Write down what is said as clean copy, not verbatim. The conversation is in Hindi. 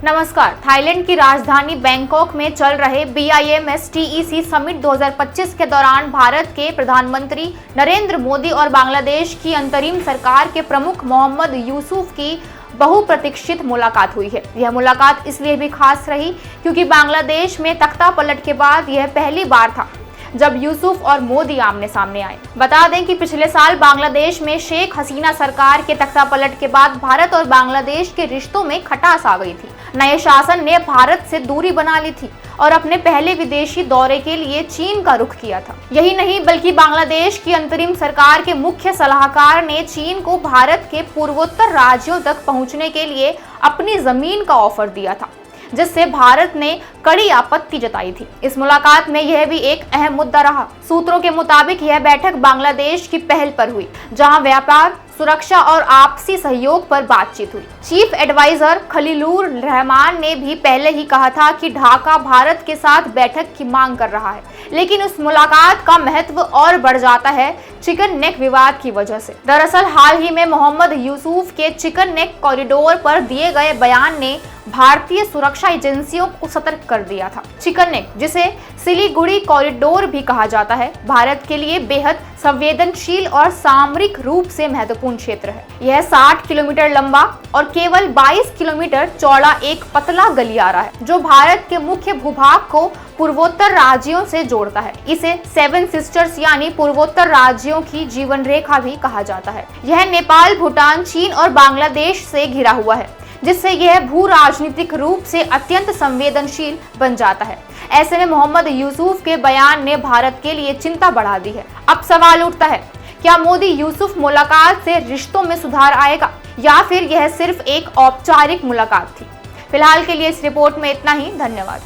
नमस्कार। थाईलैंड की राजधानी बैंकॉक में चल रहे BIMS TEC समिट 2025 के दौरान भारत के प्रधानमंत्री नरेंद्र मोदी और बांग्लादेश की अंतरिम सरकार के प्रमुख मोहम्मद यूसुफ की बहुप्रतीक्षित मुलाकात हुई है। यह मुलाकात इसलिए भी खास रही क्योंकि बांग्लादेश में तख्ता पलट के बाद यह पहली बार था जब यूसुफ और मोदी आमने सामने आए। बता दें कि पिछले साल बांग्लादेश में शेख हसीना सरकार के तख्ता पलट के बाद भारत और बांग्लादेश के रिश्तों में खटास आ गई थी। नए शासन ने भारत से दूरी बना ली थी और अपने पहले विदेशी दौरे के लिए चीन का रुख किया था। यही नहीं बल्कि बांग्लादेश की अंतरिम सरकार के मुख्य सलाहकार ने चीन को भारत के पूर्वोत्तर राज्यों तक पहुंचने के लिए अपनी जमीन का ऑफर दिया था, जिससे भारत ने कड़ी आपत्ति जताई थी। इस मुलाकात में यह भी एक अहम मुद्दा रहा। सूत्रों के मुताबिक यह बैठक बांग्लादेश की पहल पर हुई, जहां व्यापार, सुरक्षा और आपसी सहयोग पर बातचीत हुई। चीफ एडवाइजर खलीलुर रहमान ने भी पहले ही कहा था कि ढाका भारत के साथ बैठक की मांग कर रहा है, लेकिन उस मुलाकात का महत्व और बढ़ जाता है चिकन नेक विवाद की वजह से। दरअसल हाल ही में मोहम्मद यूसुफ के चिकन नेक कॉरिडोर पर दिए गए बयान ने भारतीय सुरक्षा एजेंसियों को सतर्क कर दिया था। चिकन नेक, जिसे सिलीगुड़ी कॉरिडोर भी कहा जाता है, भारत के लिए बेहद संवेदनशील और सामरिक रूप से महत्वपूर्ण क्षेत्र है। यह 60 किलोमीटर लंबा और केवल 22 किलोमीटर चौड़ा एक पतला गलियारा है, जो भारत के मुख्य भूभाग को पूर्वोत्तर राज्यों से जोड़ता है। इसे सेवन सिस्टर्स यानी पूर्वोत्तर राज्यों की जीवन रेखा भी कहा जाता है। यह नेपाल, भूटान, चीन और बांग्लादेश से घिरा हुआ है, जिससे यह भू राजनीतिक रूप से अत्यंत संवेदनशील बन जाता है। ऐसे में मोहम्मद यूसुफ के बयान ने भारत के लिए चिंता बढ़ा दी है। अब सवाल उठता है, क्या मोदी यूसुफ मुलाकात से रिश्तों में सुधार आएगा या फिर यह सिर्फ एक औपचारिक मुलाकात थी? फिलहाल के लिए इस रिपोर्ट में इतना ही। धन्यवाद।